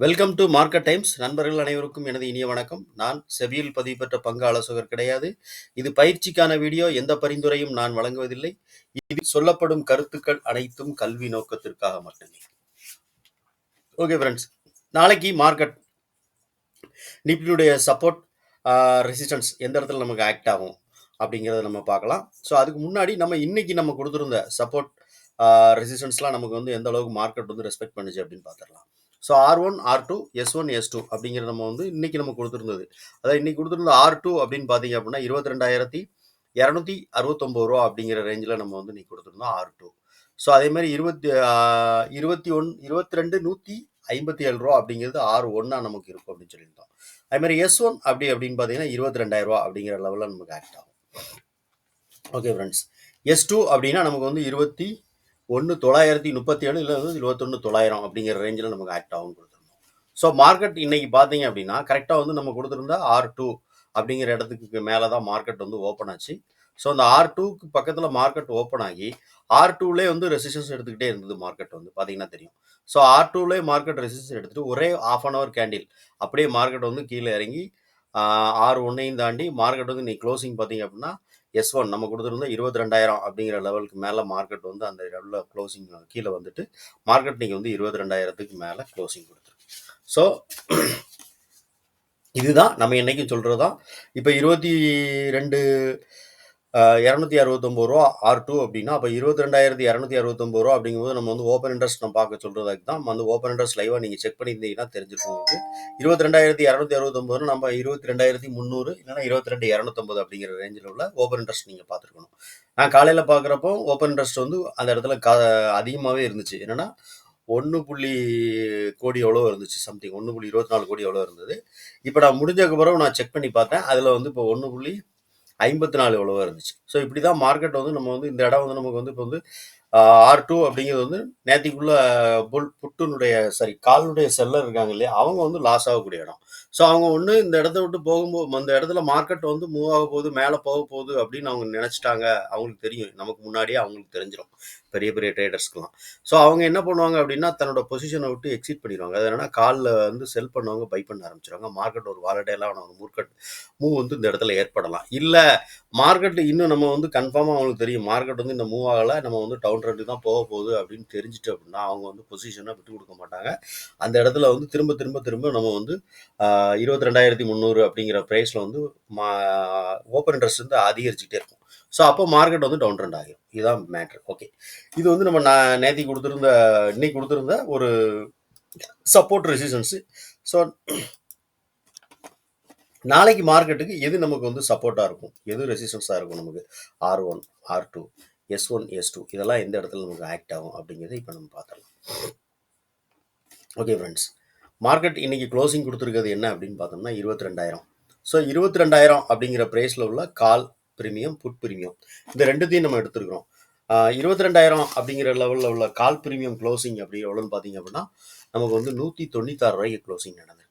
Welcome to market times. நண்பர்கள் அனைவருக்கும் எனது இனிய வணக்கம். நான் செபியில் பதிவு பெற்ற பங்கு ஆலோசகர் கிடையாது. இது பயிற்சிக்கான வீடியோ. எந்த பரிந்துரையும் நான் வழங்குவதில்லை. இதில் சொல்லப்படும் கருத்துக்கள் அனைத்தும் கல்வி நோக்கத்திற்காக மட்டுமே. ஓகே ஃப்ரெண்ட்ஸ், நாளைக்கு மார்க்கெட் நிப்டியுடைய சப்போர்ட் ரெசிஸ்டன்ஸ் எந்த இடத்துல நமக்கு ஆக்ட் ஆகும் அப்படிங்கிறத நம்ம பார்க்கலாம். ஸோ அதுக்கு முன்னாடி இன்னைக்கு நம்ம கொடுத்துருந்த சப்போர்ட் ரெசிஸ்டன்ஸ்லாம் நமக்கு வந்து எந்த அளவுக்கு மார்க்கெட் வந்து ரெஸ்பெக்ட் பண்ணுச்சு அப்படின்னு பார்த்துடலாம். So R1, R2, S1, S2 அப்படிங்கிற நம்ம வந்து இன்னைக்கு நம்ம கொடுத்துருந்தது. அதாவது இன்னைக்கு கொடுத்துருந்த R2 அப்படின்னு பார்த்தீங்க அப்படின்னா 22,269 ரூபா அப்படிங்கிற ரேஞ்சில் நம்ம வந்து இன்னைக்கு கொடுத்துருந்தோம் R2. ஸோ அதே மாதிரி 22,157 ரூபா அப்படிங்கிறது R1 நமக்கு இருக்கும் அப்படின்னு சொல்லியிருந்தோம். அதே மாதிரி S1 அப்படின்னு பார்த்தீங்கன்னா 22,000 ரூபா அப்படிங்கிற லெவலில் நமக்கு ஆக்ட் ஆகும். ஓகே ஃப்ரெண்ட்ஸ், S2 அப்படின்னா நமக்கு வந்து 21,937 இல்லை 21,900 அப்படிங்கிற ரேஞ்சில் நமக்கு ஆக்ட் ஆகும் கொடுத்துருந்தோம். ஸோ மார்க்கெட் இன்னைக்கு பார்த்தீங்க அப்படின்னா கரெக்டாக வந்து நம்ம கொடுத்துருந்தா R2 அப்படிங்கிற இடத்துக்கு மேலே தான் மார்க்கெட் வந்து ஓப்பன் ஆச்சு. ஸோ அந்த R2க்கு பக்கத்தில் மார்க்கெட் ஓப்பன் ஆகி R2லே வந்து ரெசிஸ்டன்ஸ் எடுத்துக்கிட்டே இருந்தது மார்க்கெட் வந்து பார்த்தீங்கன்னா தெரியும். ஸோ R2லே மார்க்கெட் ரெசிஸ்டன்ஸ் எடுத்துகிட்டு ஒரே ½ அன் அவர் கேண்டில் அப்படியே மார்க்கெட் வந்து கீழே இறங்கி R1ஐயும் தாண்டி மார்க்கெட் வந்து இன்னைக்கு க்ளோசிங் பார்த்தீங்க அப்படின்னா S1 நம்ம கொடுத்துருந்தா 22,000 அப்படிங்கிற லெவலுக்கு மேலே மார்க்கெட் வந்து அந்த லெவலில் க்ளோசிங் கீழே வந்துட்டு மார்க்கெட் இன்னைக்கு வந்து 22,000க்கு மேலே க்ளோசிங் கொடுத்துருக்கு. ஸோ இதுதான் நம்ம என்னைக்கும் சொல்கிறது தான். இப்போ 22,269 ரூபா R2 அப்படின்னா அப்போ 22,269 ரூபா அப்படிங்கும்போது நம்ம வந்து ஓப்பன் இன்ட்ரெஸ்ட் நம்ம பார்க்க சொல்கிறதுக்கு தான் வந்து ஓப்பன் இன்ட்ரெஸ்ட் லைவாக நீங்கள் செக் பண்ணியிருந்தீங்கன்னா தெரிஞ்சிருக்கும். வந்து 22,269 நம்ம 22,300 இல்லைன்னா 22,250 அப்படிங்கிற ரேஞ்சில் உள்ள ஓப்பன் இன்ட்ரெஸ்ட் நீங்கள் பார்த்துருக்கணும். நான் காலையில் பார்க்குறப்போ ஓப்பன் இன்ட்ரெஸ்ட் வந்து அந்த இடத்துல அதிகமாகவே இருந்துச்சு. என்னென்னா 1 கோடி எவ்வளோ இருந்துச்சு, சம்திங் 1.24 கோடி எவ்வளோ இருந்தது. இப்போ நான் முடிஞ்சதுக்கப்புறம் நான் செக் பண்ணி பார்த்தேன், அதில் வந்து இப்போ 1.54 எவ்வளவோ இருந்துச்சு. ஸோ இப்படி தான் மார்க்கெட் வந்து நம்ம வந்து இந்த இடம் வந்து நமக்கு வந்து இப்போ வந்து R2 அப்படிங்கிறது வந்து நேத்திக்குள்ள காலுடைய செல்லர் இருக்காங்க இல்லையா, அவங்க வந்து லாஸ் ஆகக்கூடிய இடம். ஸோ அவங்க ஒன்று இந்த இடத்த விட்டு போகும்போது அந்த இடத்துல மார்க்கெட் வந்து மூவ் ஆக போகுது, மேலே போக போகுது அப்படின்னு அவங்க நினச்சிட்டாங்க. அவங்களுக்கு தெரியும், நமக்கு முன்னாடியே அவங்களுக்கு தெரிஞ்சிடும் பெரிய பெரிய ட்ரேடர்ஸ்க்குலாம். ஸோ அவங்க என்ன பண்ணுவாங்க அப்படின்னா தன்னோட பொசிஷனை விட்டு எக்ஸிட் பண்ணிடுவாங்க. அது என்னன்னா காலில் வந்து செல் பண்ணவங்க பை பண்ண ஆரம்பிச்சிருவாங்க. மார்க்கெட் ஒரு வாலடைலான ஒரு மூவ் வந்து இந்த இடத்துல ஏற்படலாம். இல்லை மார்க்கெட் இன்னும் நம்ம வந்து கன்ஃபார்மாக அவங்களுக்கு தெரியும் மார்க்கெட் வந்து இந்த மூவ் ஆகலை, நம்ம வந்து டவுன் ட்ரெண்டு தான் போக போகுது அப்படின்னு தெரிஞ்சுட்டு அப்படின்னா அவங்க வந்து பொசிஷனை விட்டு கொடுக்க மாட்டாங்க. அந்த இடத்துல வந்து திரும்ப திரும்ப திரும்ப நம்ம வந்து 22,300 அப்படிங்கிற ப்ரைஸில் வந்து ஓப்பன் இன்ட்ரெஸ்ட் வந்து அதிகரிச்சுக்கிட்டே இருக்கும். ஸோ அப்போ மார்க்கெட் வந்து டவுன் ட்ரெண்ட் ஆகிடும். இதுதான் மேட்ரு. ஓகே, இது வந்து நம்ம நேற்று இன்னைக்கு கொடுத்துருந்த ஒரு சப்போர்ட் ரெசிஸ்டன்ஸு. ஸோ நாளைக்கு மார்க்கெட்டுக்கு எது நமக்கு வந்து சப்போர்ட்டாக இருக்கும், எது ரெசிஸ்டன்ஸாக இருக்கும், நமக்கு R1, R2, S1, S2 இதெல்லாம் எந்த இடத்துல நமக்கு ஆக்ட் ஆகும் அப்படிங்கிறத இப்போ நம்ம பார்த்துடலாம். ஓகே ஃப்ரெண்ட்ஸ், மார்க்கெட் இன்னைக்கு க்ளோசிங் கொடுத்துருக்கிறது என்ன அப்படின்னு பார்த்தோம்னா 22,000. ஸோ 22,000 அப்படிங்கிற ப்ரைஸில் உள்ள கால் ப்ரீமியம், புட் ப்ரீமியம் இந்த ரெண்டுத்தையும் நம்ம எடுத்துருக்கிறோம். 22,000 அப்படிங்கிற லெவலில் உள்ள கால் ப்ரீமியம் க்ளோசிங் அப்படி எவ்வளோன்னு பார்த்தீங்க அப்படின்னா நமக்கு வந்து 196 ரூபாய்க்கு க்ளோசிங் நடந்திருக்கு.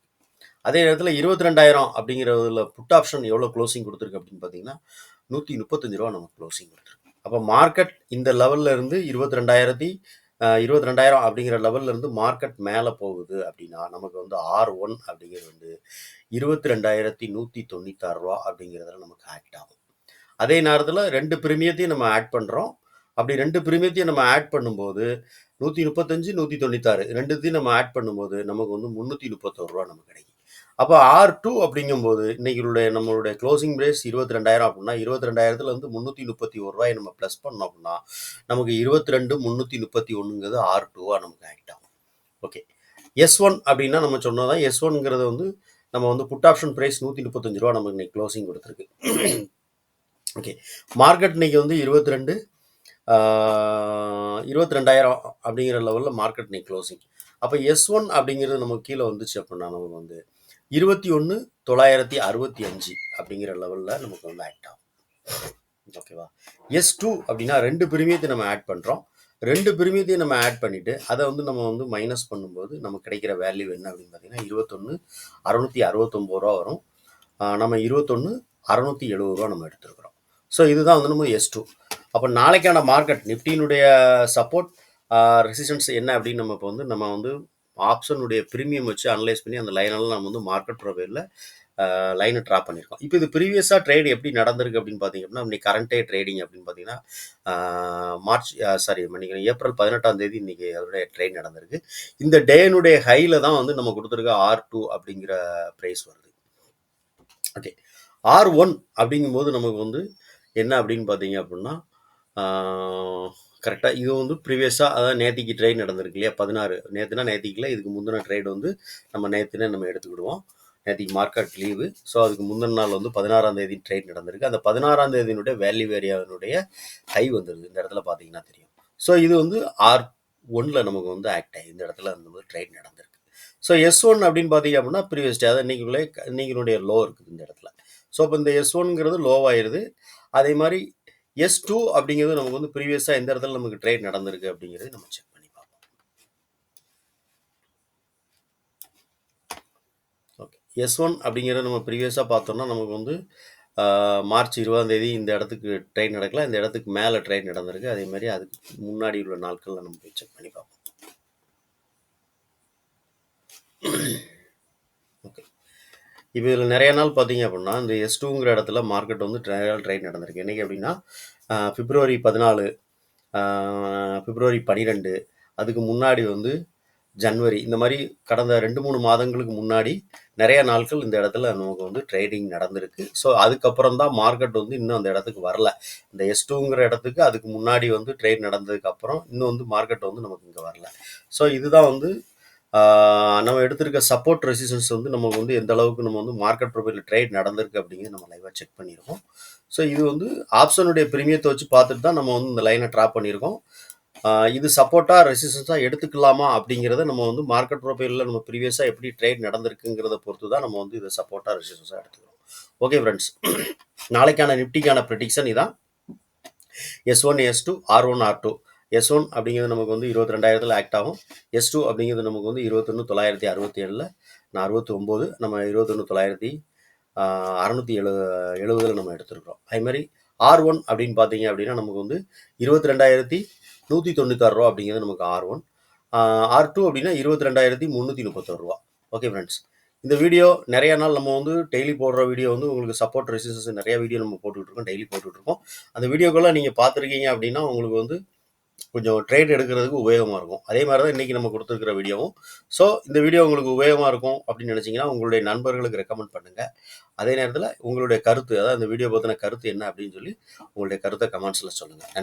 அதே நேரத்தில் 22,000 அப்படிங்கிறதுல புட் ஆப்ஷன் எவ்வளோ க்ளோசிங் கொடுத்துருக்கு அப்படின்னு பார்த்தீங்கன்னா 135 ரூபா நமக்கு க்ளோசிங் கொடுத்துருக்கு. அப்போ மார்க்கெட் இந்த லெவலில் இருந்து 22,000 அப்படிங்கிற லெவலில் இருந்து மார்க்கெட் மேலே போகுது அப்படின்னா நமக்கு வந்து R1 அப்படிங்கிறது வந்து 22,196 ரூபா அப்படிங்கிறதுல நமக்கு ஆக்ட் ஆகும். அதே நேரத்தில் 2 பிரீமியத்தையும் நம்ம ஆட் பண்ணுறோம். அப்படி 2 பிரீமியத்தையும் நம்ம ஆட் பண்ணும்போது 135, 196 ரெண்டுத்தையும் நம்ம ஆட் பண்ணும்போது நமக்கு வந்து 331 ரூபா நமக்கு கிடைக்கும். அப்போ R2 அப்படிங்கும்போது இன்னைக்கு நம்மளுடைய க்ளோசிங் ப்ரைஸ் 22,000 அப்படின்னா 22,000 வந்து 331 ரூபாய் நம்ம ப்ளஸ் பண்ணோம் அப்படின்னா நமக்கு 22,331ங்கிறது R2வா நமக்கு ஆக்ட் ஆகும். ஓகே, S1 அப்படின்னா நம்ம சொன்னதான் S1ங்கிறது வந்து நம்ம வந்து புட் ஆப்ஷன் ப்ரைஸ் 135 ரூபா நமக்கு இன்னைக்கு க்ளோசிங் கொடுத்துருக்கு. ஓகே, மார்க்கெட் இன்னைக்கு வந்து 22,000 அப்படிங்கிற லெவலில் மார்க்கெட் இன்னைக்கு க்ளோசிங். அப்போ S1 அப்படிங்கிறது நமக்கு கீழே வந்துச்சு அப்படின்னா நமக்கு வந்து 21,965 அப்படிங்கிற லெவலில் நமக்கு வந்து ஆக்ட் ஆகும். ஓகேவா, S2 அப்படின்னா 2 பிரீமியத்தை நம்ம ஆட் பண்ணுறோம். 2 பிரீமியத்தையும் நம்ம ஆட் பண்ணிவிட்டு அதை வந்து நம்ம வந்து மைனஸ் பண்ணும்போது நமக்கு கிடைக்கிற வேல்யூ என்ன அப்படின்னு பார்த்தீங்கன்னா 21,669 ரூபா வரும். நம்ம 21,670 ரூபா நம்ம எடுத்துருக்குறோம். ஸோ இதுதான் வந்து நம்ம S2. அப்போ நாளைக்கான மார்க்கெட் நிஃப்டியினுடைய சப்போர்ட் ரெசிஸ்டன்ஸ் என்ன அப்படின்னு நம்ம இப்போ வந்து ஆப்ஷனுடைய ப்ரீமியம் வச்சு அனலைஸ் பண்ணி அந்த லைனெல்லாம் நம்ம வந்து மார்க்கெட் ப்ரொஃபைலில் லைனை ட்ரா பண்ணியிருக்கோம். இப்போ இது ப்ரீவியஸாக ட்ரேட் எப்படி நடந்திருக்கு அப்படின்னு பார்த்தீங்க அப்படின்னா, இன்னைக்கு கரண்ட் டே ட்ரேடிங் அப்படின்னு பார்த்தீங்கன்னா மன்னிக்கணும், ஏப்ரல் 18ஆம் தேதி இன்னைக்கு அதோடைய ட்ரேட் நடந்திருக்கு. இந்த டேனுடைய ஹைல தான் வந்து நம்ம கொடுத்துருக்க R2 அப்படிங்கிற ப்ரைஸ் வருது. ஓகே, R1 அப்படிங்கும்போது நமக்கு வந்து என்ன அப்படின்னு பார்த்தீங்க அப்படின்னா, கரெக்டாக இது வந்து ப்ரீவியஸாக அதாவது நேத்திக்கு ட்ரேட் நடந்திருக்கு இல்லையா, 16 நேத்திக்குல இதுக்கு முந்தின ட்ரேட் வந்து நேற்றுனே நம்ம எடுத்துக்கிடுவோம். நேற்றுக்கு மார்க்கெட் லீவு. ஸோ அதுக்கு முந்தின நாள் வந்து 16ஆம் தேதி ட்ரேட் நடந்திருக்கு. அந்த 16ஆம் தேதியினுடைய வேல்யூ ஏரியாவினுடைய ஹை வந்துருது. இந்த இடத்துல பார்த்தீங்கன்னா தெரியும். ஸோ இது வந்து R1ல நமக்கு வந்து ஆக்ட் ஆகி இந்த இடத்துல வந்து ட்ரேட் நடந்திருக்கு. ஸோ S1 அப்படின்னு பார்த்தீங்க அப்படின்னா ப்ரீவியஸ் டே அதாவது இன்னைக்குடைய லோ இருக்குது இந்த இடத்துல. ஸோ இப்போ இந்த S1ங்கிறது லோவாயிருது. அதே மாதிரி S2 அப்படிங்கிறது நமக்கு வந்து ப்ரீவியஸாக எந்த இடத்துல நமக்கு ட்ரேட் நடந்திருக்கு அப்படிங்கிறது நம்ம செக் பண்ணி பார்ப்போம். ஓகே, S1 அப்படிங்கிறத நம்ம ப்ரீவியஸாக பார்த்தோம்னா நமக்கு வந்து மார்ச் 20ஆம் தேதி இந்த இடத்துக்கு ட்ரெயின் நடக்கலாம். இந்த இடத்துக்கு மேலே ட்ரெயின் நடந்திருக்கு. அதே மாதிரி அதுக்கு முன்னாடி உள்ள நாட்களில் நம்ம போய் செக் பண்ணி பார்ப்போம். ஓகே, இப்போ இதில் நிறைய நாள் பார்த்தீங்க அப்படின்னா இந்த S2ங்கிற இடத்துல மார்க்கெட் வந்து ட்ரெயின் நடந்திருக்கு. என்னைக்கு அப்படின்னா பிப்ரவரி 14, பிப்ரவரி 12, அதுக்கு முன்னாடி வந்து ஜனவரி, இந்த மாதிரி கடந்த 2-3 மாதங்களுக்கு முன்னாடி நிறைய நாட்கள் இந்த இடத்துல நமக்கு வந்து ட்ரேடிங் நடந்திருக்கு. ஸோ அதுக்கப்புறம் தான் மார்க்கெட் வந்து இன்னும் அந்த இடத்துக்கு வரல. இந்த S2ங்கிற இடத்துக்கு அதுக்கு முன்னாடி வந்து ட்ரேட் நடந்ததுக்கு அப்புறம் இன்னும் வந்து மார்க்கெட் வந்து நமக்கு இங்கே வரல. ஸோ இதுதான் வந்து நம்ம எடுத்திருக்க சப்போர்ட் ரெசிஸ்டன்ஸ் வந்து நமக்கு வந்து எந்த அளவுக்கு நம்ம வந்து மார்க்கெட் ப்ரொஃபைல் ட்ரேட் நடந்திருக்கு அப்படிங்கிறது நம்ம லைவாக செக் பண்ணியிருக்கோம். ஸோ இது வந்து ஆப்ஷனுடைய ப்ரீமியத்தை வச்சு பார்த்துட்டு தான் நம்ம வந்து இந்த லைனை ட்ரா பண்ணியிருக்கோம். இது சப்போர்ட்டாக ரெசிஸ்டன்ஸாக எடுத்துக்கலாமா அப்படிங்கிறத நம்ம வந்து மார்க்கெட் ப்ரொஃபைலில் நம்ம ப்ரீவியஸாக எப்படி ட்ரேட் நடந்திருக்குங்கிறத பொறுத்து தான் நம்ம வந்து இதை சப்போர்ட்டாக ரெசிஸ்டன்ஸாக எடுத்துக்கிறோம். ஓகே ஃப்ரெண்ட்ஸ், நாளைக்கான நிஃப்டிக்கான ப்ரெடிக்ஷன் இதான். S1, S2, R1, R2. S1 அப்படிங்கிறது நமக்கு வந்து 22,000 ஆக்ட் ஆகும். S2 அப்படிங்கிறது நமக்கு வந்து 21,967, நான் 69, நம்ம 21,670 நம்ம எடுத்துருக்கோம். அதே மாதிரி R1 அப்படின்னு பார்த்தீங்க அப்படின்னா நமக்கு வந்து 22,196 ரூபா அப்படிங்கிறது நமக்கு R1. R2 அப்படின்னா 22,331 ரூபா. ஓகே ஃப்ரெண்ட்ஸ், இந்த வீடியோ நிறைய நாள் நம்ம வந்து டெய்லி போடுற வீடியோ வந்து உங்களுக்கு சப்போர்ட் ரெசிஸ்டன்ஸ் நிறைய வீடியோ நம்ம போட்டுக்கிட்டு டெய்லி போட்டுட்ருக்கோம். அந்த வீடியோக்கெல்லாம் நீங்கள் பார்த்துருக்கீங்க அப்படின்னா உங்களுக்கு வந்து கொஞ்சம் ட்ரேட் எடுக்கிறதுக்கு உபயோகமாக இருக்கும். அதே மாதிரி தான் இன்றைக்கி நம்ம கொடுத்துருக்கிற வீடியோவும். ஸோ இந்த வீடியோ உங்களுக்கு உபயோகமாக இருக்கும் அப்படின்னு நினச்சிங்கன்னா உங்களுடைய நண்பர்களுக்கு ரெக்கமெண்ட் பண்ணுங்கள். அதே நேரத்தில் உங்களுடைய கருத்து, அதாவது இந்த வீடியோ பற்றின கருத்து என்ன அப்படின்னு சொல்லி உங்களுடைய கருத்தை கமெண்ட்ஸில் சொல்லுங்கள். நன்றி.